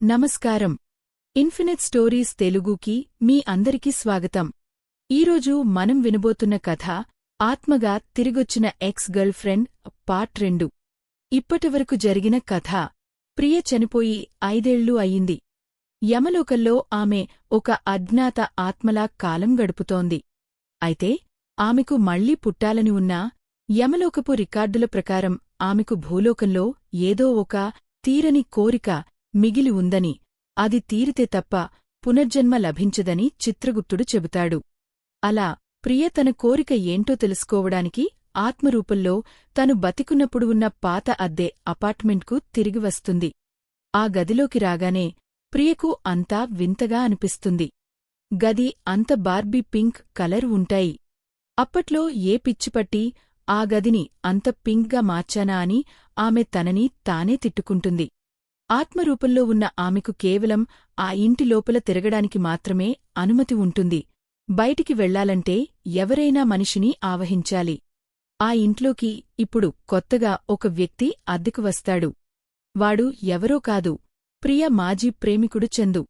నమస్కారం. Infinite stories తెలుగుకి మీ అందరికీ స్వాగతం. ఈరోజు మనం వినబోతున్న కథ ఆత్మగా తిరిగొచ్చిన ఎక్స్ గర్ల్ ఫ్రెండ్ పార్ట్ 2. ఇప్పటివరకు జరిగిన కథ. ప్రియ చనిపోయి 5 ఏళ్లు అయింది. యమలోకంలో ఆమె ఒక అజ్ఞాత ఆత్మలా కాలం గడుపుతోంది. అయితే ఆమెకు మళ్లీ పుట్టాలని ఉన్నా యమలోకపు రికార్డుల ప్రకారం ఆమెకు భూలోకంలో ఏదో ఒక తీరని కోరిక మిగిలి ఉందని, అది తీరితే తప్ప పునర్జన్మ లభించదని చిత్రగుప్తుడు చెబుతాడు. అలా ప్రియ తన కోరిక ఏంటో తెలుసుకోవడానికి ఆత్మరూపంలో తను బతికున్నప్పుడు ఉన్న పాత అద్దె అపార్ట్మెంట్కు తిరిగి వస్తుంది. ఆ గదిలోకి రాగానే ప్రియకు అంతా వింతగా అనిపిస్తుంది. గది అంత బార్బీ పింక్ కలర్ ఉంటాయి. అప్పట్లో ఏ పిచ్చిపట్టి ఆ గదిని అంత పింక్గా మార్చానా అని ఆమె తనని తానే తిట్టుకుంటుంది. ఆత్మరూపంలో ఉన్న ఆమెకు కేవలం ఆ ఇంటి లోపల తిరగడానికి మాత్రమే అనుమతి ఉంటుంది. బయటికి వెళ్లాలంటే ఎవరైనా మనిషిని ఆవహించాలి. ఆ ఇంట్లోకి ఇప్పుడు కొత్తగా ఒక వ్యక్తి అద్దెకు వస్తాడు. వాడు ఎవరో కాదు, ప్రియ మాజీ ప్రేమికుడు చందు.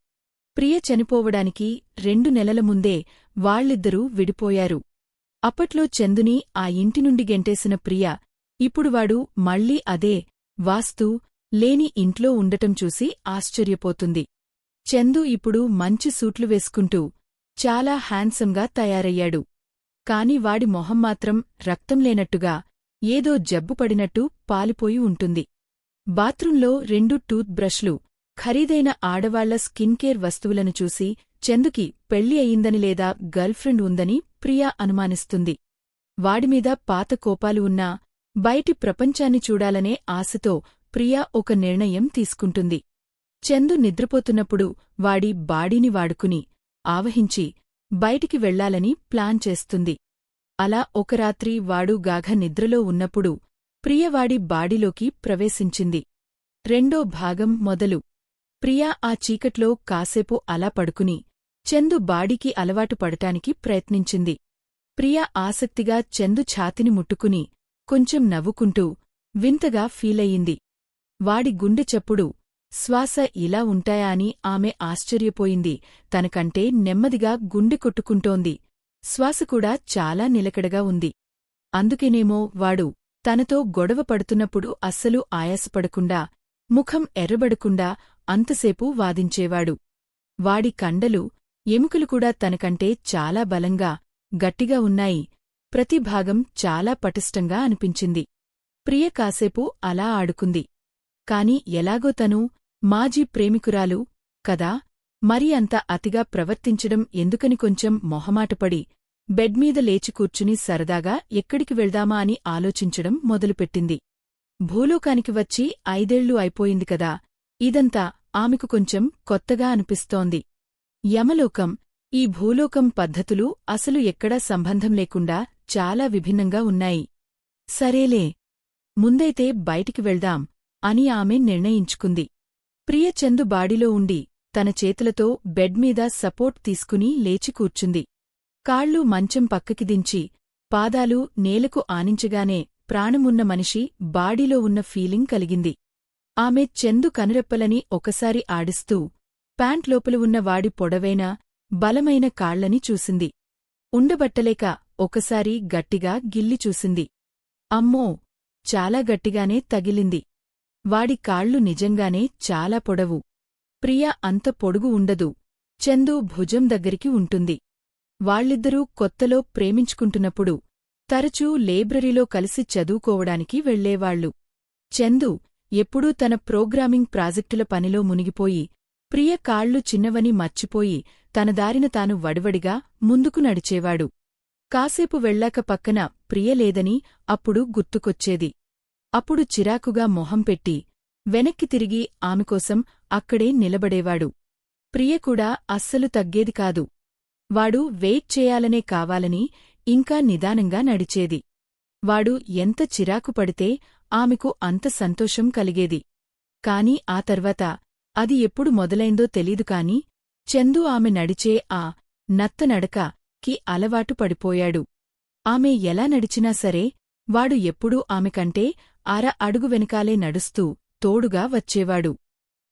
ప్రియ చనిపోవడానికి 2 నెలల ముందే వాళ్ళిద్దరూ విడిపోయారు. అప్పట్లో చందుని ఆ ఇంటి నుండి గెంటేసిన ప్రియ ఇప్పుడు వాడు మళ్లీ అదే వాస్తు లేని ఇంట్లో ఉండటం చూసి ఆశ్చర్యపోతుంది. చందు ఇప్పుడు మంచి సూట్లు వేసుకుంటూ చాలా హ్యాండ్సమ్గా తయారయ్యాడు. కాని వాడి మొహం మాత్రం రక్తం లేనట్టుగా, ఏదో జబ్బు పడినట్టు పాలిపోయి ఉంటుంది. బాత్రూంలో 2 టూత్ బ్రష్లు, ఖరీదైన ఆడవాళ్ల స్కిన్ కేర్ వస్తువులను చూసి చందుకి పెళ్లి అయిందని లేదా గర్ల్ఫ్రెండ్ ఉందని ప్రియా అనుమానిస్తుంది. వాడిమీద పాత కోపాలు ఉన్నా బయటి ప్రపంచాన్ని చూడాలనే ఆశతో ప్రియా ఒక నిర్ణయం తీసుకుంటుంది. చందు నిద్రపోతున్నప్పుడు వాడి బాడీని వాడుకుని ఆవహించి బయటికి వెళ్లాలని ప్లాన్ చేస్తుంది. అలా ఒక రాత్రి వాడు గాఢ నిద్రలో ఉన్నప్పుడు ప్రియవాడి బాడీలోకి ప్రవేశించింది. 2వ భాగం మొదలు. ప్రియా ఆ చీకట్లో కాసేపు అలా పడుకుని చందు బాడీకి అలవాటు పడటానికి ప్రయత్నించింది. ప్రియా ఆసక్తిగా చందు ఛాతిని ముట్టుకుని కొంచెం నవ్వుకుంటూ వింతగా ఫీలయ్యింది. వాడి గుండె చప్పుడు, శ్వాస ఇలా ఉంటాయా అని ఆమె ఆశ్చర్యపోయింది. తనకంటే నెమ్మదిగా గుండె కొట్టుకుంటోంది. శ్వాస కూడా చాలా నిలకడగా ఉంది. అందుకేనేమో వాడు తనతో గొడవ పడుతున్నప్పుడు అస్సలు ఆయాసపడకుండా, ముఖం ఎర్రబడకుండా అంతసేపు వాదించేవాడు. వాడి కండలు, ఎముకలు కూడా తనకంటే చాలా బలంగా, గట్టిగా ఉన్నాయి. ప్రతి భాగం చాలా పటిష్టంగా అనిపించింది. ప్రియ కాసేపు అలా ఆడుకుంది. కాని ఎలాగో తను మాజీ ప్రేమికురాలు కదా, మరీ అంత అతిగా ప్రవర్తించడం ఎందుకని కొంచెం మొహమాటపడి బెడ్మీద లేచి కూర్చుని సరదాగా ఎక్కడికి వెళ్దామా అని ఆలోచించడం మొదలుపెట్టింది. భూలోకానికి వచ్చి 5 ఏళ్లు అయిపోయింది కదా, ఇదంతా ఆమెకు కొంచెం కొత్తగా అనిపిస్తోంది. యమలోకం, ఈ భూలోకం పద్ధతులు అసలు ఎక్కడా సంబంధం లేకుండా చాలా విభిన్నంగా ఉన్నాయి. సరేలే, ముందైతే బయటికి వెళ్దాం అని ఆమె నిర్ణయించుకుంది. ప్రియ చందు బాడీలో ఉండి తన చేతులతో బెడ్మీద సపోర్ట్ తీసుకుని లేచి కూర్చుంది. కాళ్ళు మంచం పక్కకి దించి పాదాలు నేలకు ఆనించగానే ప్రాణమున్న మనిషి బాడీలో ఉన్న ఫీలింగ్ కలిగింది. ఆమె చందు కనురెప్పలని ఒకసారి ఆడిస్తూ ప్యాంట్ లోపల ఉన్న వాడి పొడవైన, బలమైన కాళ్లని చూసింది. ఉండబట్టలేక ఒకసారి గట్టిగా గిల్లి చూసింది. అమ్మో, చాలా గట్టిగానే తగిలింది. వాడి కాళ్ళు నిజంగానే చాలా పొడవు. ప్రియ అంత పొడుగు ఉండదు. చందు భుజం దగ్గరికి ఉంటుంది. వాళ్ళిద్దరూ కొత్తలో ప్రేమించుకుంటున్నప్పుడు తరచూ లైబ్రరీలో కలిసి చదువుకోవడానికి వెళ్లేవాళ్లు. చందు ఎప్పుడూ తన ప్రోగ్రామింగ్ ప్రాజెక్టుల పనిలో మునిగిపోయి ప్రియ కాళ్ళు చిన్నవని మర్చిపోయి తన దారిన తాను వడివడిగా ముందుకు నడిచేవాడు. కాసేపు వెళ్లాక పక్కన ప్రియ లేదని అప్పుడు గుర్తుకొచ్చేది. అప్పుడు చిరాకుగా మొహం పెట్టి వెనక్కి తిరిగి ఆమెకోసం అక్కడే నిలబడేవాడు. ప్రియ కూడా అస్సలు తగ్గేది కాదు. వాడు వెయిట్ చేయాలనే కావాలని ఇంకా నిదానంగా నడిచేది. వాడు ఎంత చిరాకు పడితే ఆమెకు అంత సంతోషం కలిగేది. కాని ఆ తర్వాత అది ఎప్పుడు మొదలైందో తెలీదు కాని చందు ఆమె నడిచే ఆ నత్తనడక కి అలవాటు పడిపోయాడు. ఆమె ఎలా నడిచినా సరే వాడు ఎప్పుడూ ఆమెకంటే అర అడుగు వెనకాలే నడుస్తూ తోడుగా వచ్చేవాడు.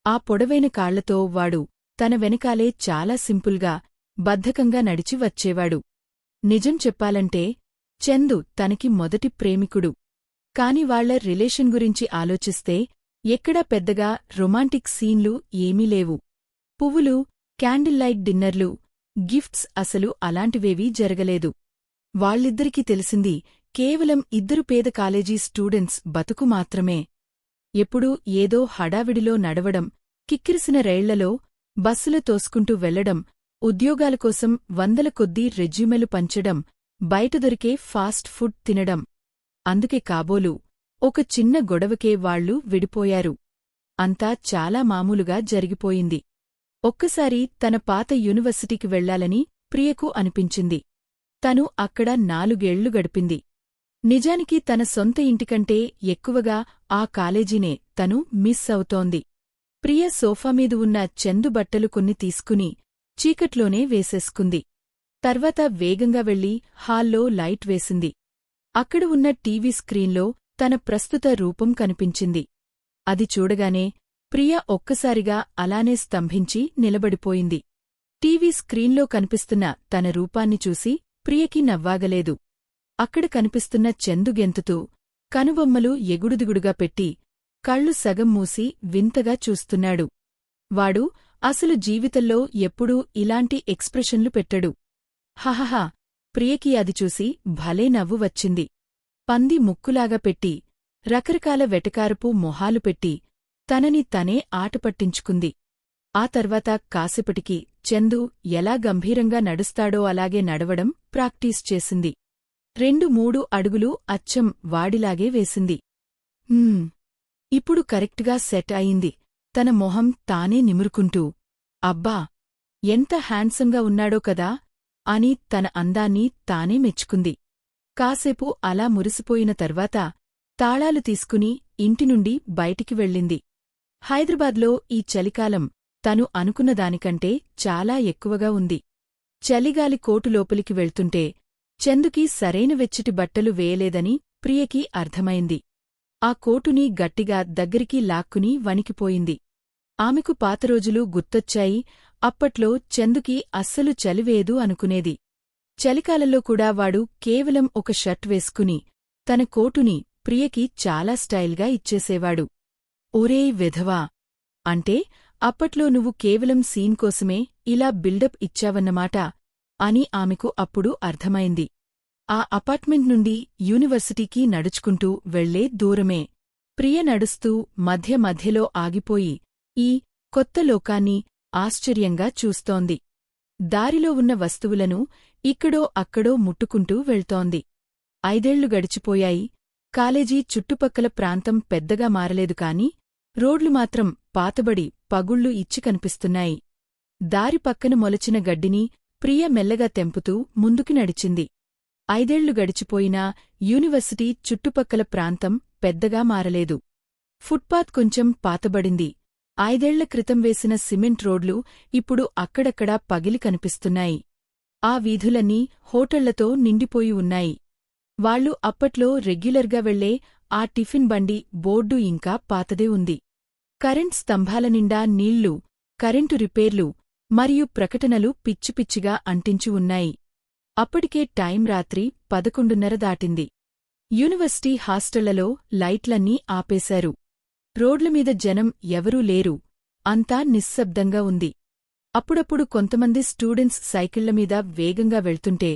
ఆ పొడవైన కాళ్లతో వాడు తన వెనకాలే చాలా సింపుల్గా బద్ధకంగా నడిచి వచ్చేవాడు. నిజం చెప్పాలంటే చందు తనకి మొదటి ప్రేమికుడు. కాని వాళ్ల రిలేషన్ గురించి ఆలోచిస్తే ఎక్కడా పెద్దగా రొమాంటిక్ సీన్లు ఏమీ లేవు. పువ్వులు, క్యాండిల్ లైట్ డిన్నర్లు, గిఫ్ట్స్ అసలు అలాంటివేవీ జరగలేదు. వాళ్ళిద్దరికీ తెలిసింది కేవలం ఇద్దరు పేద కాలేజీ స్టూడెంట్స్ బతుకు మాత్రమే. ఎప్పుడూ ఏదో హడావిడిలో నడవడం, కిక్కిరిసిన రైళ్లలో బస్సులు తోసుకుంటూ వెళ్లడం, ఉద్యోగాల కోసం వందల కొద్దీ రెజ్యూమెలు పంచడం, బయట దొరికే ఫాస్ట్ ఫుడ్ తినడం. అందుకే కాబోలు ఒక చిన్న గొడవకే వాళ్లు విడిపోయారు. అంతా చాలా మామూలుగా జరిగిపోయింది. ఒక్కసారి తన పాత యూనివర్సిటీకి వెళ్లాలని ప్రియకు అనిపించింది. తను అక్కడ 4 ఏళ్లు గడిపింది. నిజానికి తన సొంత ఇంటికంటే ఎక్కువగా ఆ కాలేజీనే తను మిస్ అవుతోంది. ప్రియ సోఫామీద ఉన్న చందు బట్టలు కొన్ని తీసుకుని చీకట్లోనే వేసేసుకుంది. తర్వాత వేగంగా వెళ్లి హాల్లో లైట్ వేసింది. అక్కడ ఉన్న టీవీ స్క్రీన్లో తన ప్రస్తుత రూపం కనిపించింది. అది చూడగానే ప్రియ ఒక్కసారిగా అలానే స్తంభించి నిలబడిపోయింది. టీవీ స్క్రీన్లో కనిపిస్తున్న తన రూపాన్ని చూసి ప్రియకి నవ్వాగలేదు. అక్కడ కనిపిస్తున్న చందు గెంతుతూ, కనుబొమ్మలు ఎగుడుదిగుడుగా పెట్టి, కళ్ళు సగం మూసి వింతగా చూస్తున్నాడు. వాడు అసలు జీవితంలో ఎప్పుడూ ఇలాంటి ఎక్స్ప్రెషన్లు పెట్టడు. హహహా! ప్రియకి అది చూసి భలే నవ్వు వచ్చింది. పంది ముక్కులాగా పెట్టి, రకరకాల వెటకారపు మొహాలు పెట్టి, తనని తనే ఆటపట్టించుకుంది. ఆ తర్వాత కాసేపటికి చందు ఎలా గంభీరంగా నడుస్తాడో అలాగే నడవడం ప్రాక్టీస్ చేసింది. 2-3 అడుగులు అచ్చం వాడిలాగే వేసింది. ఇప్పుడు కరెక్ట్గా సెట్ అయింది. తన మొహం తానే నిమురుకుంటూ, అబ్బా! ఎంత హ్యాండ్సంగా ఉన్నాడో కదా అని తన అందాన్ని తానే మెచ్చుకుంది. కాసేపు అలా మురిసిపోయిన తర్వాత తాళాలు తీసుకుని ఇంటినుండి బయటికి వెళ్ళింది. హైదరాబాద్లో ఈ చలికాలం తను అనుకున్నదానికంటే చాలా ఎక్కువగా ఉంది. చలిగాలి కోటు లోపలికి వెళ్తుంటే చందుకి సరైన వెచ్చటి బట్టలు వేయలేదని ప్రియకి అర్థమైంది. ఆ కోటుని గట్టిగా దగ్గరికి లాక్కుని వణికిపోయింది. ఆమెకు పాతరోజులు గుర్తొచ్చాయి. అప్పట్లో చందుకి అస్సలు చలివేదు అనుకునేది. చలికాలంలో కూడా వాడు కేవలం ఒక షర్ట్ వేసుకుని తన కోటుని ప్రియకి చాలా స్టైల్గా ఇచ్చేసేవాడు. ఒరేయ్ వెధవా! అంటే అప్పట్లో నువ్వు కేవలం సీన్ కోసమే ఇలా బిల్డప్ ఇచ్చావన్నమాట అని ఆమెకు అప్పుడు అర్థమైంది. ఆ అపార్ట్మెంట్ నుండి యూనివర్సిటీకి నడుచుకుంటూ వెళ్లే దూరమే. ప్రియ నడుస్తూ మధ్య మధ్యలో ఆగిపోయి ఈ కొత్త లోకాన్ని ఆశ్చర్యంగా చూస్తోంది. దారిలో ఉన్న వస్తువులను ఇక్కడో అక్కడో ముట్టుకుంటూ వెళ్తోంది. 5 ఏళ్లు గడిచిపోయాయి. కాలేజీ చుట్టుపక్కల ప్రాంతం పెద్దగా మారలేదు కాని రోడ్లు మాత్రం పాతబడి పగుళ్లు ఇచ్చి కనిపిస్తున్నాయి. దారి పక్కన మొలచిన గడ్డిని ప్రియ మెల్లగా తెంపుతూ ముందుకి నడిచింది. 5 ఏళ్లు గడిచిపోయినా యూనివర్సిటీ చుట్టుపక్కల ప్రాంతం పెద్దగా మారలేదు. ఫుట్పాత్ కొంచెం పాతబడింది. 5 ఏళ్ల క్రితం వేసిన సిమెంట్ రోడ్లు ఇప్పుడు అక్కడక్కడా పగిలి కనిపిస్తున్నాయి. ఆ వీధులన్నీ హోటళ్లతో నిండిపోయి ఉన్నాయి. వాళ్లు అప్పట్లో రెగ్యులర్గా వెళ్లే ఆ టిఫిన్ బండి బోర్డు ఇంకా పాతదే ఉంది. కరెంట్ స్తంభాల నిండా నీళ్లు, కరెంటు రిపేర్లు మరియు ప్రకటనలు పిచ్చిపిచ్చిగా అంటించి ఉన్నాయి. అప్పటికే టైం రాత్రి 11:30 దాటింది. యూనివర్సిటీ హాస్టళ్లలో లైట్లన్నీ ఆపేశారు. రోడ్లమీద జనం ఎవరూ లేరు. అంతా నిశ్శబ్దంగా ఉంది. అప్పుడప్పుడు కొంతమంది స్టూడెంట్స్ సైకిళ్లమీద వేగంగా వెళ్తుంటే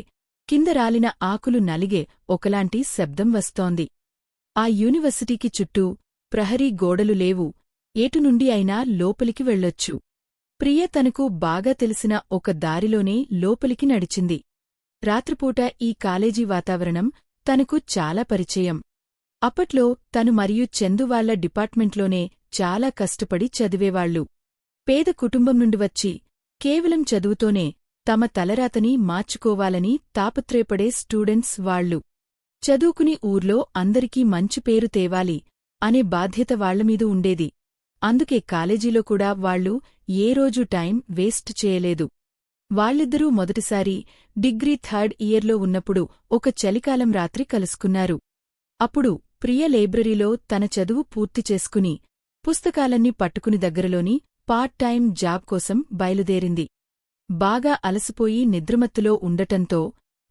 కింద రాలిన ఆకులు నలిగే ఒకలాంటి శబ్దం వస్తోంది. ఆ యూనివర్సిటీకి చుట్టూ ప్రహరీ గోడలు లేవు. ఏటునుండి అయినా లోపలికి వెళ్ళొచ్చు. ప్రియ తనకు బాగా తెలిసిన ఒక దారిలోనే లోపలికి నడిచింది. రాత్రిపూట ఈ కాలేజీ వాతావరణం తనకు చాలా పరిచయం. అప్పట్లో తను మరియు చందు వాళ్ల డిపార్ట్మెంట్లోనే చాలా కష్టపడి చదివేవాళ్లు. పేద కుటుంబం నుండి వచ్చి కేవలం చదువుతోనే తమ తలరాతని మార్చుకోవాలని తాపత్రయపడే స్టూడెంట్స్ వాళ్లు. చదువుకుని ఊర్లో అందరికీ మంచి పేరు తేవాలి అనే బాధ్యత వాళ్లమీద ఉండేది. అందుకే కాలేజీలో కూడా వాళ్లు ఏ రోజూ టైం వేస్ట్ చేయలేదు. వాళ్ళిద్దరూ మొదటిసారి డిగ్రీ 3rd ఇయర్లో ఉన్నప్పుడు ఒక చలికాలం రాత్రి కలుసుకున్నారు. అప్పుడు ప్రియ లైబ్రరీలో తన చదువు పూర్తి చేసుకుని పుస్తకాలన్నీ పట్టుకుని దగ్గరలోని పార్ట్ టైం జాబ్ కోసం బయలుదేరింది. బాగా అలసిపోయి నిద్రమత్తులో ఉండటంతో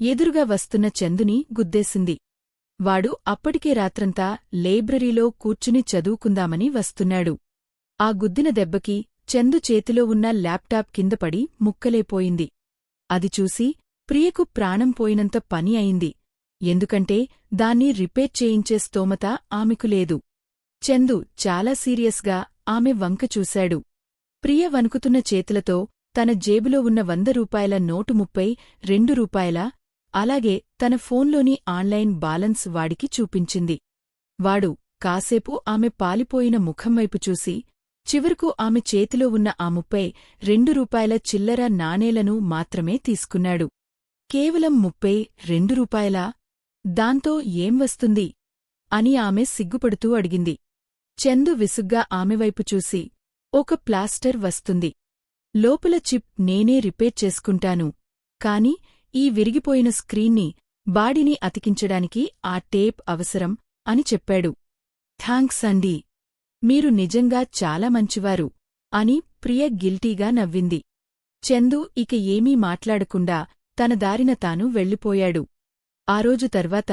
ఎదురుగా వస్తున్న చందుని గుద్దేసింది. వాడు అప్పటికే రాత్రంతా లైబ్రరీలో కూర్చుని చదువుకుందామని వస్తున్నాడు. ఆ గుద్దిన దెబ్బకి చందు చేతిలో ఉన్న ల్యాప్టాప్ కిందపడి ముక్కలేపోయింది. అది చూసి ప్రియకు ప్రాణం పోయినంత పని అయింది. ఎందుకంటే దాన్ని రిపేర్ చేయించే స్తోమత ఆమెకు లేదు. చందు చాలా సీరియస్గా ఆమె వంక చూశాడు. ప్రియ వణుకుతున్న చేతులతో తన జేబులో ఉన్న 100 రూపాయల నోటు 32 రూపాయల అలాగే తన ఫోన్లోని ఆన్లైన్ బాలన్స్ వాడికి చూపించింది. వాడు కాసేపు ఆమె పాలిపోయిన ముఖంవైపు చూసి చివరకు ఆమె చేతిలో ఉన్న ఆ 32 రూపాయల చిల్లర నాణేలను మాత్రమే తీసుకున్నాడు. కేవలం 32 రూపాయలా? దాంతో ఏం వస్తుంది? అని ఆమె సిగ్గుపడుతూ అడిగింది. చందు విసుగ్గా ఆమెవైపు చూసి, ఒక ప్లాస్టర్ వస్తుంది. లోపల చిప్ నేనే రిపేర్ చేసుకుంటాను. కాని ఈ విరిగిపోయిన స్క్రీన్ని బాడీని అతికించడానికి ఆ టేప్ అవసరం అని చెప్పాడు. థాంక్స్ అండీ. మీరు నిజంగా చాలా మంచివారు అని ప్రియ గిల్టీగా నవ్వింది. చందు ఇక ఏమీ మాట్లాడకుండా తన దారిన తాను వెళ్ళిపోయాడు. ఆ రోజు తర్వాత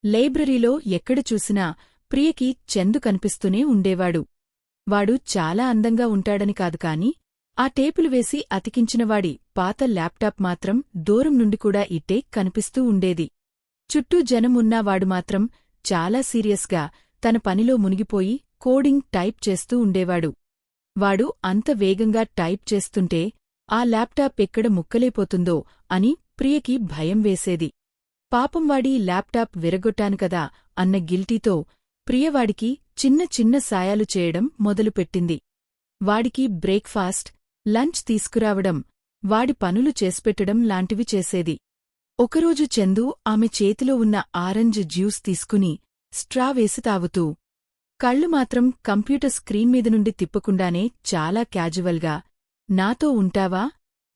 లైబ్రరీలో ఎక్కడ చూసినా ప్రియకి చందు కనిపిస్తూనే ఉండేవాడు. వాడు చాలా అందంగా ఉంటాడని కాదు కాని ఆ టేపులు వేసి అతికించినవాడి పాత ల్యాప్టాప్ మాత్రం దూరం నుండి కూడా ఇట్టే కనిపిస్తూ ఉండేది. చుట్టూ జనం ఉన్నా వాడు మాత్రం చాలా సీరియస్గా తన పనిలో మునిగిపోయి కోడింగ్ టైప్ చేస్తూ ఉండేవాడు. వాడు అంత వేగంగా టైప్ చేస్తుంటే ఆ ల్యాప్టాప్ ఎక్కడ ముక్కలైపోతుందో అని ప్రియకి భయం వేసేది. పాపం వాడి ల్యాప్టాప్ విరగొట్టాను కదా అన్న గిల్టీతో ప్రియవాడికి చిన్న చిన్న సాయాలు చేయడం మొదలుపెట్టింది. వాడికి బ్రేక్ఫాస్ట్, లంచ్ తీసుకురావడం, వాడి పనులు చేసిపెట్టడం లాంటివి చేసేది. ఒకరోజు చందు ఆమె చేతిలో ఉన్న ఆరెంజ్ జ్యూస్ తీసుకుని స్ట్రా వేసి తాగుతూ, కళ్ళు మాత్రం కంప్యూటర్ స్క్రీన్ మీద నుండి తిప్పకుండానే చాలా క్యాజువల్గా, నాతో ఉంటావా?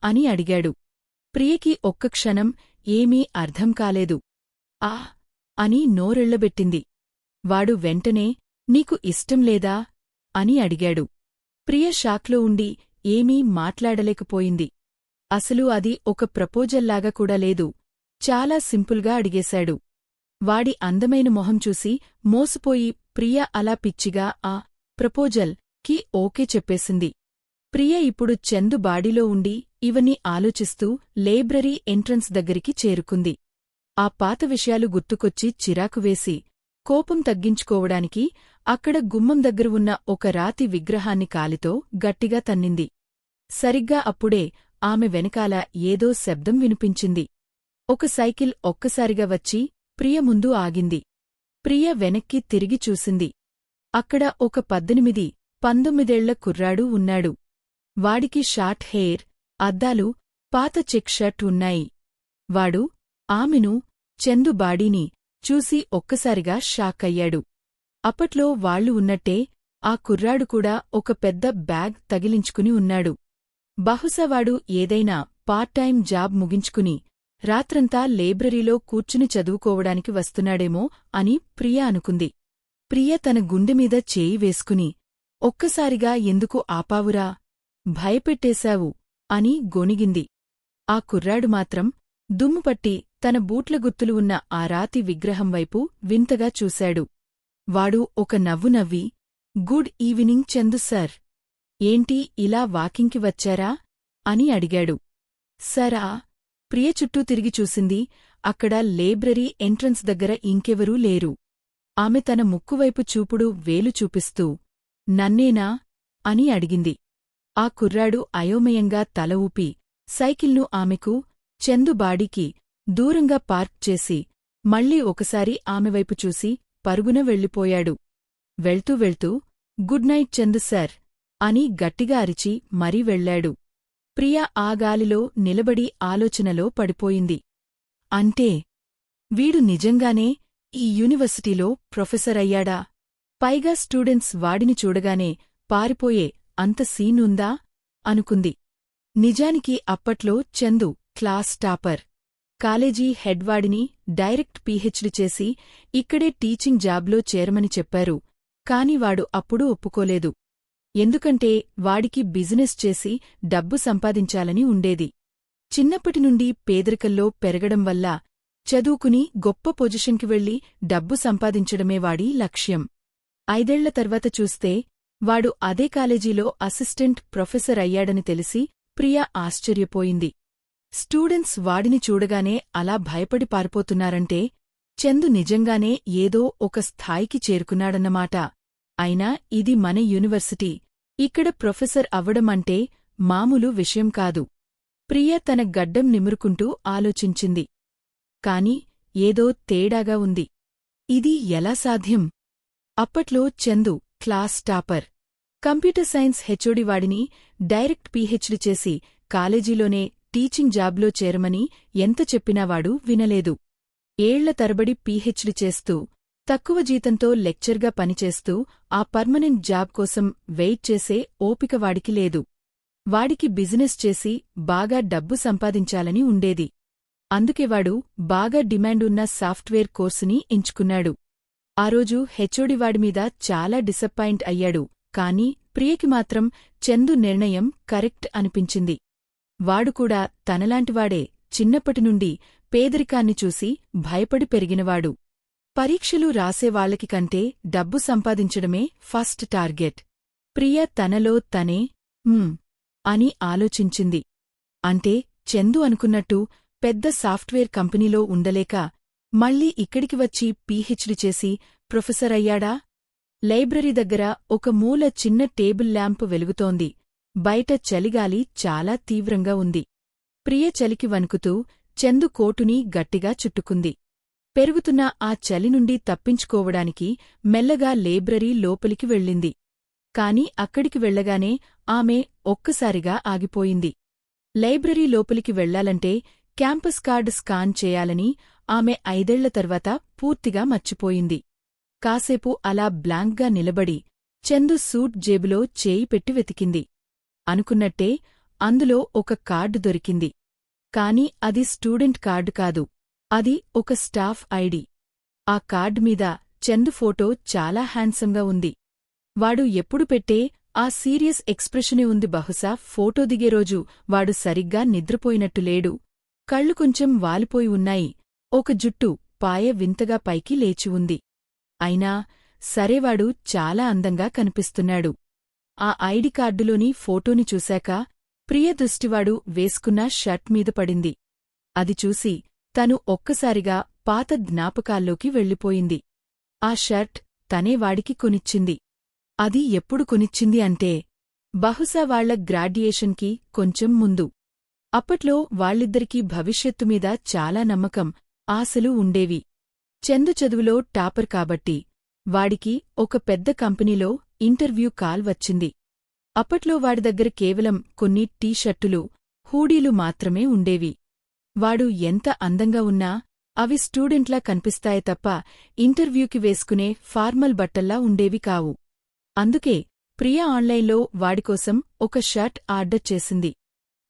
అని అడిగాడు. ప్రియకి ఒక్క క్షణం ఏమీ అర్థం కాలేదు. ఆ అని నోరెళ్లబెట్టింది. వాడు వెంటనే నీకు ఇష్టం లేదా? అని అడిగాడు. ప్రియ షాక్లో ఉండి ఏమీ మాట్లాడలేకపోయింది. అసలు అది ఒక ప్రపోజల్లాగా కూడా లేదు. చాలా సింపుల్గా అడిగేశాడు. వాడి అందమైన మొహం చూసి మోసపోయి ప్రియ అలా పిచ్చిగా ఆ ప్రపోజల్ కి ఓకే చెప్పేసింది. ప్రియ ఇప్పుడు చందు బాడీలో ఉండి ఇవన్నీ ఆలోచిస్తూ లైబ్రరీ ఎంట్రన్స్ దగ్గరికి చేరుకుంది. ఆ పాత విషయాలు గుర్తుకొచ్చి చిరాకు వేసి కోపం తగ్గించుకోవడానికి అక్కడ గుమ్మం దగ్గర ఉన్న ఒక రాతి విగ్రహాన్ని కాలితో గట్టిగా తన్నింది. సరిగ్గా అప్పుడే ఆమె వెనకాల ఏదో శబ్దం వినిపించింది. ఒక సైకిల్ ఒక్కసారిగా వచ్చి ప్రియ ముందు ఆగింది. ప్రియ వెనక్కి తిరిగి చూసింది. అక్కడ ఒక 18-19 కుర్రాడు ఉన్నాడు. వాడికి షార్ట్ హెయిర్, అద్దాలు, పాత చెక్ షర్ట్ ఉన్నాయి. వాడు ఆమెను, చందు బాడీని చూసి ఒక్కసారిగా షాక్ అయ్యాడు. అప్పట్లో వాళ్లు ఉన్నట్టే ఆ కుర్రాడు కూడా ఒక పెద్ద బ్యాగ్ తగిలించుకుని ఉన్నాడు. బహుశా వాడు ఏదైనా పార్ట్ టైం జాబ్ ముగించుకుని రాత్రంతా లైబ్రరీలో కూర్చుని చదువుకోవడానికి వస్తున్నాడేమో అని ప్రియ అనుకుంది. ప్రియ తన గుండెమీద చేయి వేసుకుని, ఒక్కసారిగా ఎందుకు ఆపావురా? భయపెట్టేశావు అని గొణిగింది. ఆ కుర్రాడు మాత్రం దుమ్ముపట్టి తన బూట్ల గుర్తులు ఉన్న ఆ రాతి విగ్రహం వైపు వింతగా చూశాడు. వాడు ఒక నవ్వు నవ్వి, గుడ్ ఈవినింగ్ చందు సార్. ఏంటి ఇలా వాకింగ్కి వచ్చారా? అని అడిగాడు. సరా? ప్రియ చుట్టూ తిరిగి చూసింది. అక్కడ లైబ్రరీ ఎంట్రన్స్ దగ్గర ఇంకెవరూ లేరు. ఆమె తన ముక్కువైపు చూపుడు వేలు చూపిస్తూ, నన్నేనా? అని అడిగింది. ఆ కుర్రాడు అయోమయంగా తల ఊపి సైకిల్ను ఆమెకు, చందు బాడీకి దూరంగా పార్క్ చేసి మళ్లీ ఒకసారి ఆమెవైపు చూసి పరుగున వెళ్ళిపోయాడు. వెళ్తూ వెళ్తూ గుడ్ నైట్ చందు సార్ అని గట్టిగా అరిచి మరీ వెళ్లాడు. ప్రియ ఆ గాలిలో నిలబడి ఆలోచనలో పడిపోయింది. అంటే వీడు నిజంగానే ఈ యూనివర్సిటీలో ప్రొఫెసర్ అయ్యాడా? పైగా స్టూడెంట్స్ వాడిని చూడగానే పారిపోయే అంత సీనుందా? అనుకుంది. నిజానికి అప్పట్లో చందు క్లాస్ టాపర్. కాలేజీ హెడ్వాడిని డైరెక్ట్ పీహెచ్డీ చేసి ఇక్కడే టీచింగ్ జాబ్లో చేరమని చెప్పారు. కాని వాడు అప్పుడూ ఒప్పుకోలేదు. ఎందుకంటే వాడికి బిజినెస్ చేసి డబ్బు సంపాదించాలని ఉండేది. చిన్నప్పటినుండి పేదరికంలో పెరగడం వల్ల చదువుకుని గొప్ప పొజిషన్కి వెళ్లి డబ్బు సంపాదించడమే వాడి లక్ష్యం. 5 ఏళ్ల తర్వాత చూస్తే వాడు అదే కాలేజీలో అసిస్టెంట్ ప్రొఫెసర్ అయ్యాడని తెలిసి ప్రియా ఆశ్చర్యపోయింది. స్టూడెంట్స్ వాడిని చూడగానే అలా భయపడి పారిపోతున్నారంటే చందు నిజంగానే ఏదో ఒక స్థాయికి చేరుకున్నాడన్నమాట. అయినా ఇది మన యూనివర్సిటీ, ఇక్కడ ప్రొఫెసర్ అవ్వడమంటే మామూలు విషయం కాదు. ప్రియ తన గడ్డం నిమురుకుంటూ ఆలోచించింది. కాని ఏదో తేడాగా ఉంది. ఇది ఎలా సాధ్యం? అప్పట్లో Chandu class topper. Computer science HOD వాడిని డైరెక్ట్ పీహెచ్డీ చేసి కాలేజీలోనే టీచింగ్ జాబ్లో చేరమని ఎంత చెప్పినా వాడు వినలేదు. ఏళ్ల తరబడి పీహెచ్డీ చేస్తూ తక్కువ జీతంతో లెక్చర్గా పనిచేస్తూ ఆ పర్మనెంట్ జాబ్ కోసం వెయిట్ చేసే ఓపిక వాడికి లేదు. వాడికి బిజినెస్ చేసి బాగా డబ్బు సంపాదించాలని ఉండేది. అందుకే వాడు బాగా డిమాండున్న సాఫ్ట్వేర్ కోర్సుని ఎంచుకున్నాడు. ఆ రోజు హెచ్ఓడి వాడిమీద చాలా డిసప్పాయింట్ అయ్యాడు. కాని ప్రియకి మాత్రం చందు నిర్ణయం కరెక్ట్ అనిపించింది. వాడు కూడా తనలాంటివాడే, చిన్నప్పటినుండి పేదరికాన్ని చూసి భయపడి పెరిగినవాడు. పరీక్షలు రాసేవాళ్లకి కంటే డబ్బు సంపాదించడమే ఫస్ట్ టార్గెట్. ప్రియ తనలో తనే అని ఆలోచించింది. అంటే చందు అనుకున్నట్టు పెద్ద సాఫ్ట్వేర్ కంపెనీలో ఉండలేక మళ్ళీ ఇక్కడికి వచ్చి పీహెచ్డీ చేసి ప్రొఫెసర్ అయ్యాడా? లైబ్రరీ దగ్గర ఒక మూల చిన్న టేబుల్ ల్యాంపు వెలుగుతోంది. బయట చలిగాలి చాలా తీవ్రంగా ఉంది. ప్రియ చలికి వణుకుతూ చందు కోటుని గట్టిగా చుట్టుకుంది. పెరుగుతున్న ఆ చలి నుండి తప్పించుకోవడానికి మెల్లగా లైబ్రరీ లోపలికి వెళ్ళింది. కాని అక్కడికి వెళ్లగానే ఆమె ఒక్కసారిగా ఆగిపోయింది. లైబ్రరీ లోపలికి వెళ్లాలంటే క్యాంపస్ కార్డ్ స్కాన్ చేయాలని ఆమె 5 ఏళ్ల తర్వాత పూర్తిగా మర్చిపోయింది. కాసేపు అలా బ్లాంక్గా నిలబడి చందు సూట్ జేబులో చేయి పెట్టి వెతికింది. అనుకున్నట్టే అందులో ఒక కార్డు దొరికింది. కాని అది స్టూడెంట్ కార్డు కాదు, అది ఒక స్టాఫ్ ఐడి. ఆ కార్డు మీద చందు ఫోటో చాలా హ్యాండ్సమ్గా ఉంది. వాడు ఎప్పుడు పెట్టే ఆ సీరియస్ ఎక్స్ప్రెషనే ఉంది. బహుశా ఫోటో దిగే రోజు వాడు సరిగ్గా నిద్రపోయినట్టు లేడు. కళ్ళు కొంచెం వాలిపోయి ఉన్నాయి. ఒక జుట్టు పాయ వింతగా పైకి లేచి ఉంది. అయినా సరేవాడు చాలా అందంగా కనిపిస్తున్నాడు. ఆ ఐడి కార్డులోని ఫోటోని చూశాక ప్రియ దృష్టివాడు వేసుకున్న షర్ట్ మీద పడింది. అది చూసి తను ఒక్కసారిగా పాత జ్ఞాపకాల్లోకి వెళ్ళిపోయింది. ఆ షర్ట్ తనే వాడికి కొనిచ్చింది. అది ఎప్పుడు కొనిచ్చింది అంటే బహుశా వాళ్ల గ్రాడ్యుయేషన్కి కొంచెం ముందు. అప్పట్లో వాళ్ళిద్దరికీ భవిష్యత్తు మీద చాలా నమ్మకం, ఆశలు ఉండేవి. చందు చదువులో టాపర్ కాబట్టి వాడికి ఒక పెద్ద కంపెనీలో ఇంటర్వ్యూ కాల్ వచ్చింది. అప్పట్లో వాడి దగ్గర కేవలం కొన్ని టీషర్టులు, హూడీలు మాత్రమే ఉండేవి. వాడు ఎంత అందంగా ఉన్నా అవి స్టూడెంట్లా కనిపిస్తాయే తప్ప ఇంటర్వ్యూకి వేసుకునే ఫార్మల్ బట్టల్లా ఉండేవి కావు. అందుకే ప్రియ ఆన్లైన్లో వాడికోసం ఒక షర్ట్ ఆర్డర్ చేసింది.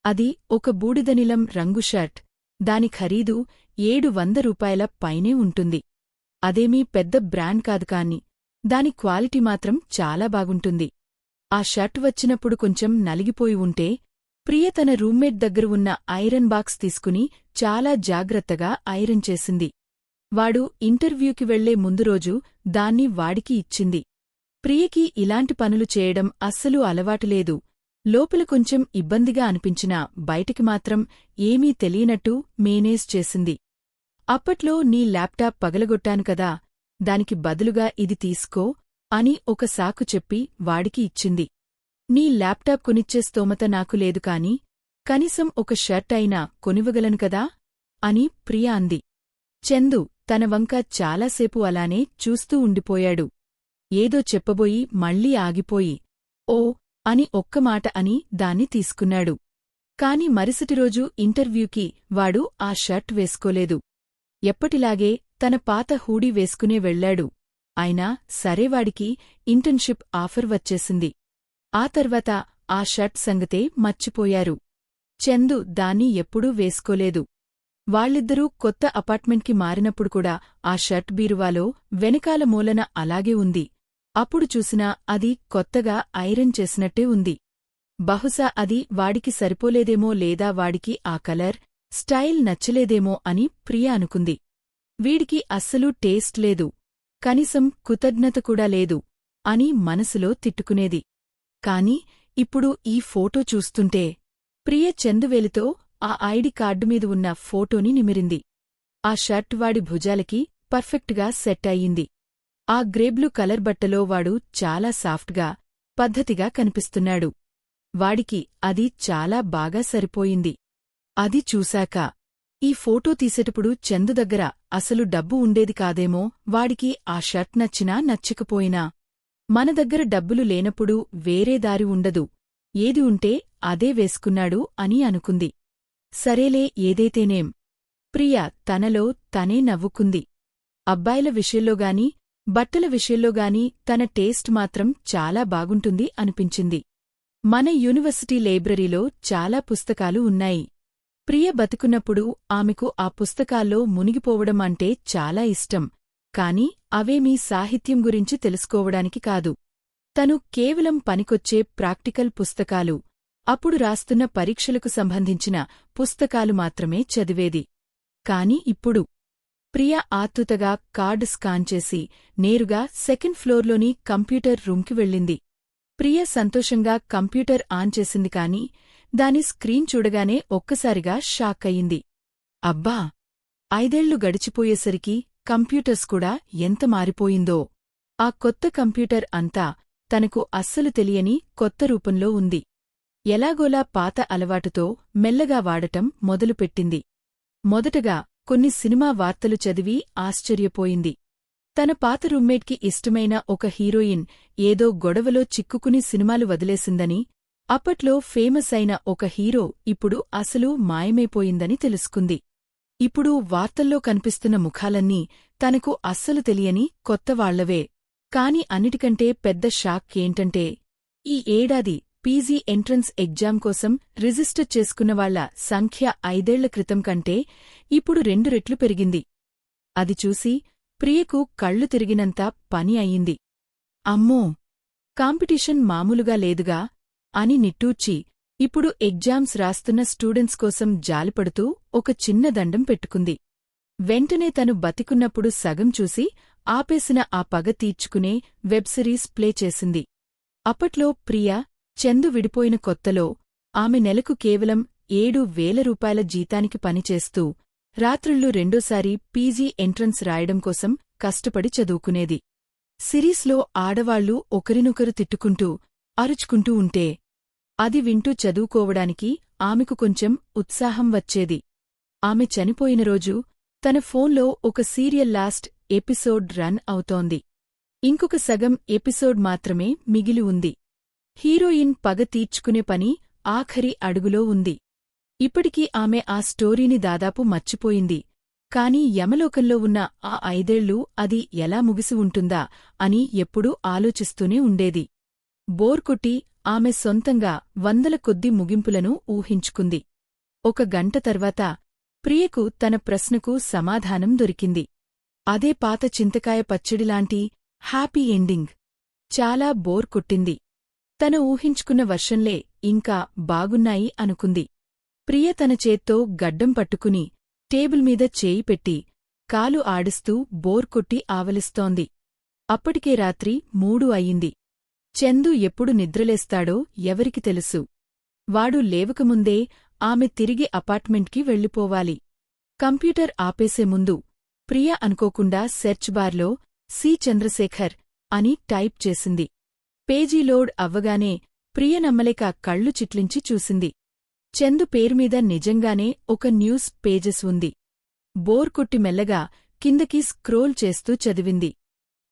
అది ఒక బూడిదనిలం రంగు షర్ట్. దాని ఖరీదు 700 రూపాయల పైనే ఉంటుంది. అదేమీ పెద్ద బ్రాండ్ కాదు కాని దాని క్వాలిటీ మాత్రం చాలా బాగుంటుంది. ఆ షర్ట్ వచ్చినప్పుడు కొంచెం నలిగిపోయి ఉంటే ప్రియ తన రూమ్మేట్ దగ్గర ఉన్న ఐరన్ బాక్స్ తీసుకుని చాలా జాగ్రత్తగా ఐరన్ చేసింది. వాడు ఇంటర్వ్యూకి వెళ్లే ముందు రోజు దాన్ని వాడికి ఇచ్చింది. ప్రియకి ఇలాంటి పనులు చేయడం అస్సలు అలవాటులేదు. లోపల కొంచెం ఇబ్బందిగా అనిపించినా బయటికి మాత్రం ఏమీ తెలియనట్టు మేనేజ్ చేసింది. అప్పట్లో నీ ల్యాప్టాప్ పగలగొట్టాను కదా, దానికి బదులుగా ఇది తీసుకో అని ఒక సాకు చెప్పి వాడికి ఇచ్చింది. నీ ల్యాప్టాప్ కొనిచ్చే స్తోమత నాకు లేదు కాని కనీసం ఒక షర్ట్ అయినా కొనివ్వగలను కదా అని ప్రియ అంది. చందు తన వంక చాలాసేపు అలానే చూస్తూ ఉండిపోయాడు. ఏదో చెప్పబోయి మళ్ళీ ఆగిపోయి ఓ అని ఒక్క మాట అని దాన్ని తీసుకున్నాడు. కాని మరుసటిరోజు ఇంటర్వ్యూకి వాడు ఆ షర్ట్ వేసుకోలేదు. ఎప్పటిలాగే తన పాత హూడీ వేసుకునే వెళ్లాడు. అయినా సరేవాడికి ఇంటర్న్షిప్ ఆఫర్ వచ్చేసింది. ఆ తర్వాత ఆ షర్ట్ సంగతే మర్చిపోయారు. చందు దాన్ని ఎప్పుడూ వేసుకోలేదు. వాళ్ళిద్దరూ కొత్త అపార్ట్మెంట్కి మారినప్పుడు కూడా ఆ షర్ట్ బీరువాలో వెనకాల మూలన అలాగే ఉంది. అప్పుడు చూసినా అది కొత్తగా ఐరన్ చేసినట్టే ఉంది. బహుశా అది వాడికి సరిపోలేదేమో లేదా వాడికి ఆ కలర్, స్టైల్ నచ్చలేదేమో అని ప్రియ అనుకుంది. వీడికి అస్సలు టేస్ట్ లేదు, కనీసం కృతజ్ఞత కూడా లేదు అని మనసులో తిట్టుకునేది. కాని ఇప్పుడు ఈ ఫోటో చూస్తుంటే ప్రియ చందువేలితో ఆ ఐడి కార్డు మీద ఉన్న ఫోటోని నిమిరింది. ఆ షర్ట్ వాడి భుజాలకి పర్ఫెక్ట్గా సెట్ అయ్యింది. ఆ గ్రేబ్లూ కలర్ బట్టలో వాడు చాలా సాఫ్ట్గా, పద్ధతిగా కనిపిస్తున్నాడు. వాడికి అది చాలా బాగా సరిపోయింది. అది చూశాక ఈ ఫోటో తీసేటప్పుడు చందు దగ్గర అసలు డబ్బు ఉండేది కాదేమో, వాడికి ఆ షర్ట్ నచ్చినా నచ్చకపోయినా. మన దగ్గర డబ్బులు లేనప్పుడు వేరే దారి ఉండదు, ఏది ఉంటే అదే వేసుకున్నాడు అని అనుకుంది. సరేలే ఏదైతేనేం. ప్రియ తనలో తనే నవ్వుకుంది. అబ్బాయిల విషయంలోగాని, బట్టల విషయంలోగాని తన టేస్ట్ మాత్రం చాలా బాగుంటుంది అనిపించింది. మన యూనివర్సిటీ లైబ్రరీలో చాలా పుస్తకాలు ఉన్నాయి. ప్రియ బతికున్నప్పుడు ఆమెకు ఆ పుస్తకాల్లో మునిగిపోవడం అంటే చాలా ఇష్టం. కాని అవేమీ సాహిత్యం గురించి తెలుసుకోవడానికి కాదు. తను కేవలం పనికొచ్చే ప్రాక్టికల్ పుస్తకాలు, అప్పుడు రాస్తున్న పరీక్షలకు సంబంధించిన పుస్తకాలు మాత్రమే చదివేది. కాని ఇప్పుడు ప్రియ ఆతృతగా కార్డు స్కాన్ చేసి నేరుగా సెకండ్ ఫ్లోర్లోని కంప్యూటర్ రూంకి వెళ్ళింది. ప్రియ సంతోషంగా కంప్యూటర్ ఆన్ చేసింది కాని దాని స్క్రీన్ చూడగానే ఒక్కసారిగా షాక్ అయింది. అబ్బా! 5 ఏళ్లు గడిచిపోయేసరికి కంప్యూటర్స్ కూడా ఎంత మారిపోయిందో. ఆ కొత్త కంప్యూటర్ అంతా తనకు అస్సలు తెలియని కొత్త రూపంలో ఉంది. ఎలాగోలా పాత అలవాటుతో మెల్లగా వాడటం మొదలుపెట్టింది. మొదటగా కొన్ని సినిమా వార్తలు చదివి ఆశ్చర్యపోయింది. తన పాత రూమ్మేట్కి ఇష్టమైన ఒక హీరోయిన్ ఏదో గొడవలో చిక్కుకుని సినిమాలు వదిలేసిందని, అప్పట్లో ఫేమస్ అయిన ఒక హీరో ఇప్పుడు అసలు మాయమైపోయిందని తెలుసుకుంది. ఇప్పుడు వార్తల్లో కనిపిస్తున్న ముఖాలన్నీ తనకు అస్సలు తెలియని కొత్తవాళ్లవే. కాని అన్నిటికంటే పెద్ద షాక్ ఏంటంటే ఈ ఏడాది పీజీ ఎంట్రన్స్ ఎగ్జామ్ కోసం రిజిస్టర్ చేసుకున్నవాళ్ల సంఖ్య 5 ఏళ్ల క్రితం కంటే ఇప్పుడు 2 రెట్లు పెరిగింది. అది చూసి ప్రియకు కళ్ళు తిరిగినంత పని అయింది. అమ్మో! కాంపిటీషన్ మామూలుగా లేదుగా అని నిట్టూర్చి ఇప్పుడు ఎగ్జామ్స్ రాస్తున్న స్టూడెంట్స్ కోసం జాలిపడుతూ ఒక చిన్న దండం పెట్టుకుంది. వెంటనే తను బతికున్నప్పుడు సగం చూసి ఆపేసిన ఆ పగ తీర్చుకునే వెబ్సిరీస్ ప్లే చేసింది. అప్పట్లో ప్రియ, చందు విడిపోయిన కొత్తలో ఆమె నెలకు కేవలం 7,000 రూపాయల జీతానికి పనిచేస్తూ రాత్రిళ్లు రెండోసారి పీజీ ఎంట్రన్స్ రాయడం కోసం కష్టపడి చదువుకునేది. సిరీస్లో ఆడవాళ్లు ఒకరినొకరు తిట్టుకుంటూ, అరుచుకుంటూ ఉంటే అది వింటూ చదువుకోవడానికి ఆమెకు కొంచెం ఉత్సాహం వచ్చేది. ఆమె చనిపోయిన రోజు తన ఫోన్లో ఒక సీరియల్ లాస్ట్ ఎపిసోడ్ రన్ అవుతోంది. ఇంకొక సగం ఎపిసోడ్ మాత్రమే మిగిలి ఉంది. హీరోయిన్ పగ తీర్చుకునే పని ఆఖరి అడుగులో ఉంది. ఇప్పటికీ ఆమె ఆ స్టోరీని దాదాపు మర్చిపోయింది. కాని యమలోకంలో ఉన్న ఆ 5 ఏళ్లు అది ఎలా ముగిసి ఉంటుందా అని ఎప్పుడూ ఆలోచిస్తూనే ఉండేది. బోర్ కొట్టి ఆమె సొంతంగా 100ల కొద్దీ ముగింపులను ఊహించుకుంది. 1 గంట తర్వాత ప్రియకు తన ప్రశ్నకు సమాధానం దొరికింది. అదే పాత చింతకాయ పచ్చడిలాంటి హ్యాపీ ఎండింగ్. చాలా బోర్ కొట్టింది. తన ఊహించుకున్న వర్షంలే ఇంకా బాగున్నాయి అనుకుంది. ప్రియ తన చేత్తో గడ్డం పట్టుకుని టేబుల్ మీద చేయి పెట్టి కాలు ఆడిస్తూ బోర్ కొట్టి ఆవలిస్తోంది. అప్పటికే రాత్రి 3 అయింది. చందు ఎప్పుడు నిద్రలేస్తాడో ఎవరికి తెలుసు. వాడు లేవకముందే ఆమె తిరిగి అపార్ట్మెంట్కి వెళ్ళిపోవాలి. కంప్యూటర్ ఆపేసే ముందు ప్రియ అనుకోకుండా సెర్చ్ బార్లో సి చంద్రశేఖర్ అని టైప్ చేసింది. పేజీ లోడ్ అవ్వగానే ప్రియ నమ్మలేక కళ్ళు చిట్లించి చూసింది. చందు పేరుమీద నిజంగానే ఒక న్యూస్ పేజెస్ ఉంది. బోర్ కొట్టి మెల్లగా కిందకి స్క్రోల్ చేస్తూ చదివింది.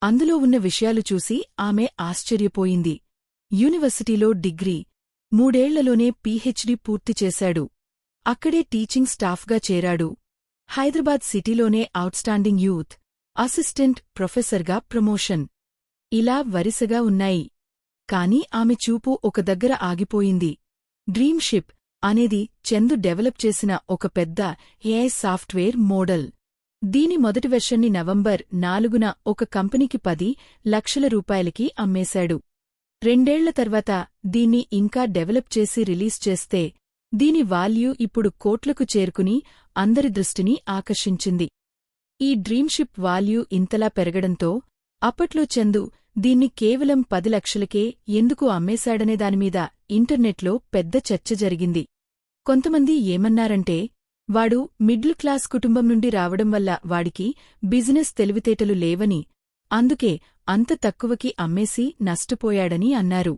అందులో ఉన్న విషయాలు చూసి ఆమె ఆశ్చర్యపోయింది. యూనివర్సిటీలో డిగ్రీ, 3 ఏళ్లలోనే పీహెచ్డీ పూర్తి చేశాడు. అక్కడే టీచింగ్ స్టాఫ్గా చేరాడు. హైదరాబాద్ సిటీలోనే ఔట్స్టాండింగ్ యూత్ అసిస్టెంట్ ప్రొఫెసర్గా ప్రమోషన్. ఇలా వరుసగా ఉన్నాయి. కాని ఆమె చూపు ఒక దగ్గర ఆగిపోయింది. డ్రీమ్ షిప్ అనేది చందు డెవలప్ చేసిన ఒక పెద్ద ఏఐ సాఫ్ట్వేర్ మోడల్. దీని మొదటి వెర్షన్ని నవంబర్ 4న ఒక కంపెనీకి 10 లక్షల రూపాయలకి అమ్మేశాడు. 2 ఏళ్ల తర్వాత దీన్ని ఇంకా డెవలప్ చేసి రిలీజ్ చేస్తే దీని వాల్యూ ఇప్పుడు కోట్లకు చేరుకుని అందరి దృష్టిని ఆకర్షించింది. ఈ డ్రీమ్షిప్ వాల్యూ ఇంతలా పెరగడంతో అప్పట్లో చందు దీన్ని కేవలం 10 లక్షలకే ఎందుకు అమ్మేశాడనే దానిమీద ఇంటర్నెట్లో పెద్ద చర్చ జరిగింది. కొంతమంది ఏమన్నారంటే వాడు మిడిల్ క్లాస్ కుటుంబం నుండి రావడం వల్ల వాడికి బిజినెస్ తెలివితేటలు లేవని, అందుకే అంత తక్కువకి అమ్మేసి నష్టపోయాడని అన్నారు.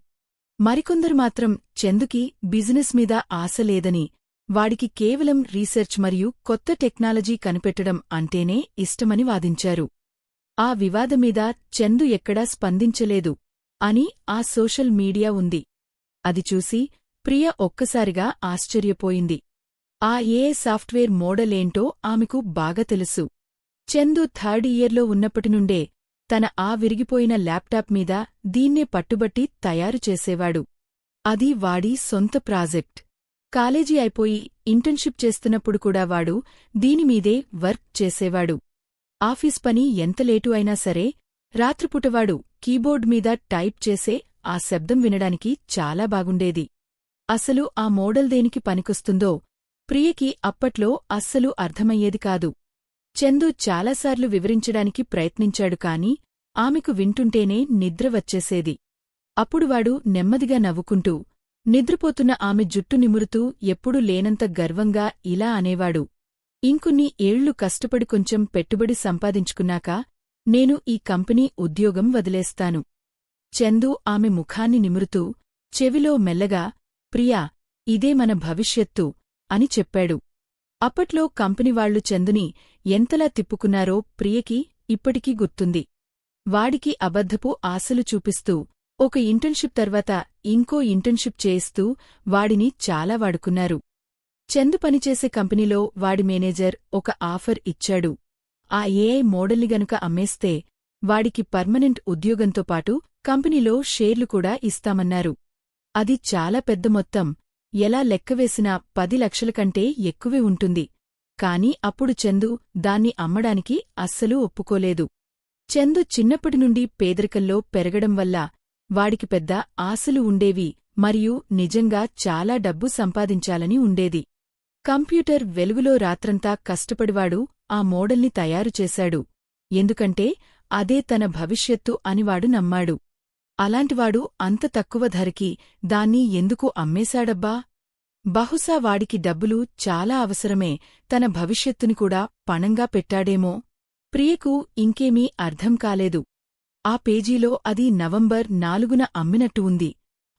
మరికొందరు మాత్రం చందుకి బిజినెస్ మీద ఆశ లేదని, వాడికి కేవలం రీసెర్చ్ మరియు కొత్త టెక్నాలజీ కనిపెట్టడం అంటేనే ఇష్టమని వాదించారు. ఆ వివాదమీద చందు ఎక్కడా స్పందించలేదు అని ఆ సోషల్ మీడియా ఉంది. అది చూసి ప్రియ ఒక్కసారిగా ఆశ్చర్యపోయింది. ఆ ఏఐ సాఫ్ట్వేర్ మోడలేంటో ఆమెకు బాగా తెలుసు. చందు 3rd ఇయర్లో ఉన్నప్పటినుండే తన ఆ విరిగిపోయిన ల్యాప్టాప్ మీద దీన్నే పట్టుబట్టి తయారు చేసేవాడు. అది వాడి సొంత ప్రాజెక్ట్. కాలేజీ అయిపోయి ఇంటర్న్షిప్ చేస్తున్నప్పుడు కూడా వాడు దీనిమీదే వర్క్ చేసేవాడు. ఆఫీస్ పని ఎంత లేటు అయినా సరే రాత్రిపూటవాడు కీబోర్డ్ మీద టైప్ చేసే ఆ శబ్దం వినడానికి చాలా బాగుండేది. అసలు ఆ మోడల్ దేనికి పనికొస్తుందో ప్రియకి అప్పట్లో అస్సలు అర్థమయ్యేది కాదు. చందు చాలాసార్లు వివరించడానికి ప్రయత్నించాడు కాని ఆమెకు వింటుంటేనే నిద్ర వచ్చేసేది. అప్పుడు వాడు నెమ్మదిగా నవ్వుకుంటూ నిద్రపోతున్న ఆమె జుట్టు నిమురుతూ ఎప్పుడూ లేనంత గర్వంగా ఇలా అనేవాడు, ఇంకొన్ని ఏళ్లు కష్టపడి కొంచెం పెట్టుబడి సంపాదించుకున్నాక నేను ఈ కంపెనీ ఉద్యోగం వదిలేస్తాను. చందు ఆమె ముఖాన్ని నిమురుతూ చెవిలో మెల్లగా, ప్రియా, ఇదే మన భవిష్యత్తు అని చెప్పాడు. అప్పట్లో కంపెనీవాళ్లు చందుని ఎంతలా తిప్పుకున్నారో ప్రియకి ఇప్పటికీ గుర్తుంది. వాడికి అబద్ధపు ఆశలు చూపిస్తూ ఒక ఇంటర్న్షిప్ తర్వాత ఇంకో ఇంటర్న్షిప్ చేయిస్తూ వాడిని చాలా వాడుకున్నారు. చందు పనిచేసే కంపెనీలో వాడి మేనేజర్ ఒక ఆఫర్ ఇచ్చాడు. ఆ ఏఐ మోడల్ని గనుక అమ్మేస్తే వాడికి పర్మనెంట్ ఉద్యోగంతో పాటు కంపెనీలో షేర్లు కూడా ఇస్తామన్నారు. అది చాలా పెద్ద మొత్తం, ఎలా లెక్కవేసినా 10 లక్షల కంటే ఎక్కువే ఉంటుంది. కాని అప్పుడు చందు దాన్ని అమ్మడానికి అస్సలు ఒప్పుకోలేదు. చందు చిన్నప్పటినుండి పేదరికంలో పెరగడం వల్ల వాడికి పెద్ద ఆశలు ఉండేవి మరియు నిజంగా చాలా డబ్బు సంపాదించాలని ఉండేది. కంప్యూటర్ వెలుగులో రాత్రంతా కష్టపడివాడు ఆ మోడల్ని తయారుచేశాడు. ఎందుకంటే అదే తన భవిష్యత్తు అని వాడు నమ్మాడు. అలాంటివాడు అంత తక్కువ ధరకి దాన్ని ఎందుకు అమ్మేశాడబ్బా? బహుశా వాడికి డబ్బులు చాలా అవసరమే, తన భవిష్యత్తుని కూడా పణంగా పెట్టాడేమో. ప్రియకు ఇంకేమీ అర్థం కాలేదు. ఆ పేజీలో అది నవంబర్ 4న అమ్మినట్టు ఉంది.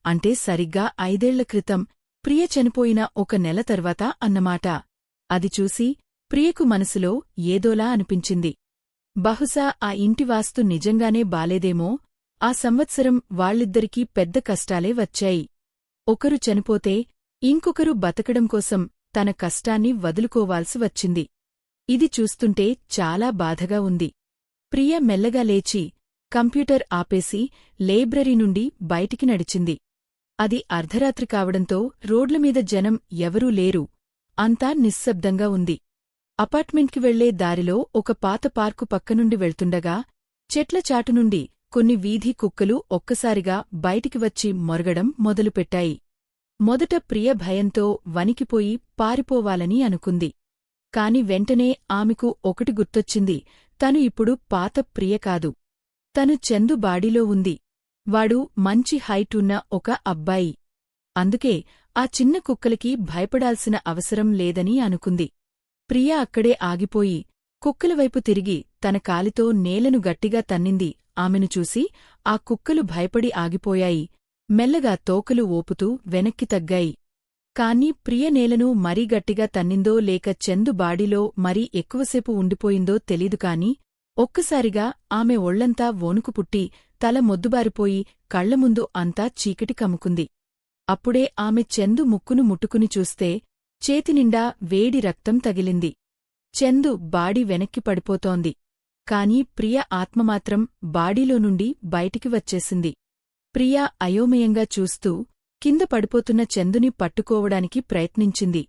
అంటే సరిగ్గా 5 ఏళ్ల క్రితం ప్రియ చనిపోయిన 1 నెల తర్వాత అన్నమాట. అది చూసి ప్రియకు మనసులో ఏదోలా అనిపించింది. బహుశా ఆ ఇంటి వాస్తు నిజంగానే బాలేదేమో. ఆ సంవత్సరం వాళ్ళిద్దరికీ పెద్ద కష్టాలే వచ్చాయి. ఒకరు చనిపోతే ఇంకొకరు బతకడం కోసం తన కష్టాన్ని వదులుకోవాల్సి వచ్చింది. ఇది చూస్తుంటే చాలా బాధగా ఉంది. ప్రియ మెల్లగా లేచి కంప్యూటర్ ఆపేసి లైబ్రరీ నుండి బయటికి నడిచింది. అది అర్ధరాత్రి కావడంతో రోడ్లమీద జనం ఎవరూ లేరు. అంతా నిశ్శబ్దంగా ఉంది. అపార్ట్మెంట్కి వెళ్లే దారిలో ఒక పాత పార్కు పక్కనుండి వెళ్తుండగా చెట్ల చాటునుండి కొన్ని వీధి కుక్కలు ఒక్కసారిగా బయటికి వచ్చి మొరగడం మొదలుపెట్టాయి. మొదట ప్రియ భయంతో వణికిపోయి పారిపోవాలని అనుకుంది. కాని వెంటనే ఆమెకు ఒకటి గుర్తొచ్చింది, తను ఇప్పుడు పాత ప్రియ కాదు. తను చందు బాడీలో ఉంది. వాడు మంచి హైట్ ఉన్న ఒక అబ్బాయి. అందుకే ఆ చిన్న కుక్కలకి భయపడాల్సిన అవసరం లేదని అనుకుంది. ప్రియ అక్కడే ఆగిపోయి కుక్కలవైపు తిరిగి తన కాలితో నేలను గట్టిగా తన్నింది. ఆమెను చూసి ఆ కుక్కలు భయపడి ఆగిపోయాయి. మెల్లగా తోకలు ఊపుతూ వెనక్కి తగ్గాయి. కాని ప్రియ నేలను మరీ గట్టిగా తన్నిందో లేక చందు బాడీలో మరీ ఎక్కువసేపు ఉండిపోయిందో తెలీదు కాని ఒక్కసారిగా ఆమె ఒళ్లంతా వణుకు పుట్టి తల మొద్దుబారిపోయి కళ్లముందు అంతా చీకటి కమ్ముకుంది. అప్పుడే ఆమె చందు ముక్కును ముట్టుకుని చూస్తే చేతినిండా వేడి రక్తం తగిలింది. చందు బాడీ వెనక్కి పడిపోతోంది. కాని ప్రియ ఆత్మమాత్రం బాడీలో నుండి బయటికి వచ్చేసింది. ప్రియ అయోమయంగా చూస్తూ కింద పడిపోతున్న చందుని పట్టుకోవడానికి ప్రయత్నించింది.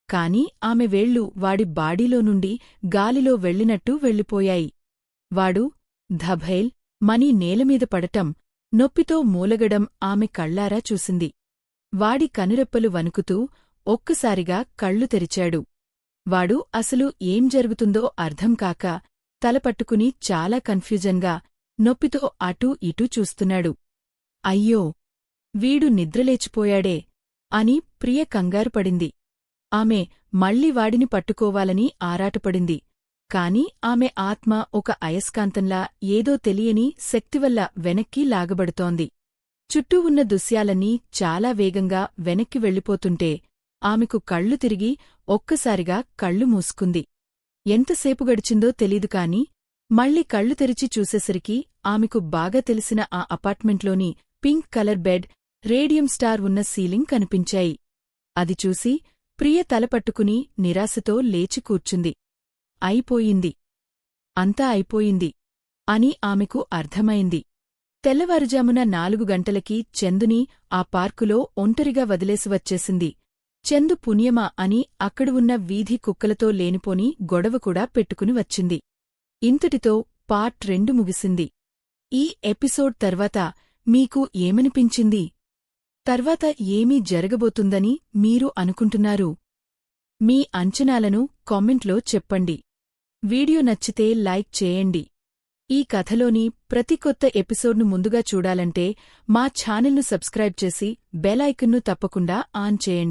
కాని ఆమె వేళ్లు వాడి బాడీలో నుండి గాలిలో వెళ్ళినట్టు వెళ్ళిపోయాయి. వాడు ధభైల్ మని నేలమీద పడటం, నొప్పితో మూలగడం ఆమె కళ్ళారా చూసింది. వాడి కనురెప్పలు వణుకుతూ ఒక్కసారిగా కళ్ళు తెరిచాడు. వాడు అసలు ఏం జరుగుతుందో అర్థంకాక తలపట్టుకుని చాలా కన్ఫ్యూజన్గా నొప్పితో అటూ ఇటూ చూస్తున్నాడు. అయ్యో, వీడు నిద్రలేచిపోయాడే అని ప్రియ కంగారుపడింది. ఆమె మళ్ళీ వాడిని పట్టుకోవాలని ఆరాటపడింది. కాని ఆమె ఆత్మ ఒక అయస్కాంతంలా ఏదో తెలియని శక్తివల్ల వెనక్కి లాగబడుతోంది. చుట్టూ ఉన్న దృశ్యాలన్నీ చాలా వేగంగా వెనక్కి వెళ్ళిపోతుంటే ఆమెకు కళ్ళు తిరిగి ఒక్కసారిగా కళ్ళు మూసుకుంది. ఎంతసేపు గడిచిందో తెలీదుకాని మళ్ళీ కళ్ళు తెరిచి చూసేసరికి ఆమెకు బాగా తెలిసిన ఆ అపార్ట్మెంట్లోని pink colour bed, radium star ఉన్న సీలింగ్ కనిపించాయి. అది చూసి ప్రియ తలపట్టుకుని నిరాశతో లేచి కూర్చుంది. అయిపోయింది, అంతా అయిపోయింది అని ఆమెకు అర్థమైంది. తెల్లవారుజామున 4 గంటలకి చందుని ఆ పార్కులో ఒంటరిగా వదిలేసి వచ్చేసింది. చందు పుణ్యమా అని అక్కడ ఉన్న వీధి కుక్కలతో లేనిపోని గొడవ కూడా పెట్టుకుని వచ్చింది. ఇంతటితో పార్ట్ 2 ముగిసింది. ఈ ఎపిసోడ్ తర్వాత మీకు ఏమనిపించింది? తర్వాత ఏమీ జరగబోతుందని మీరు అనుకుంటున్నారు? మీ అంచనాలను కామెంట్లో చెప్పండి. వీడియో నచ్చితే లైక్ చేయండి. ఈ కథలోని ప్రతి కొత్త ఎపిసోడ్ను ముందుగా చూడాలంటే మా ఛానల్ను సబ్స్క్రైబ్ చేసి బెల్ ఐకాన్ను తప్పకుండా ఆన్ చేయండి.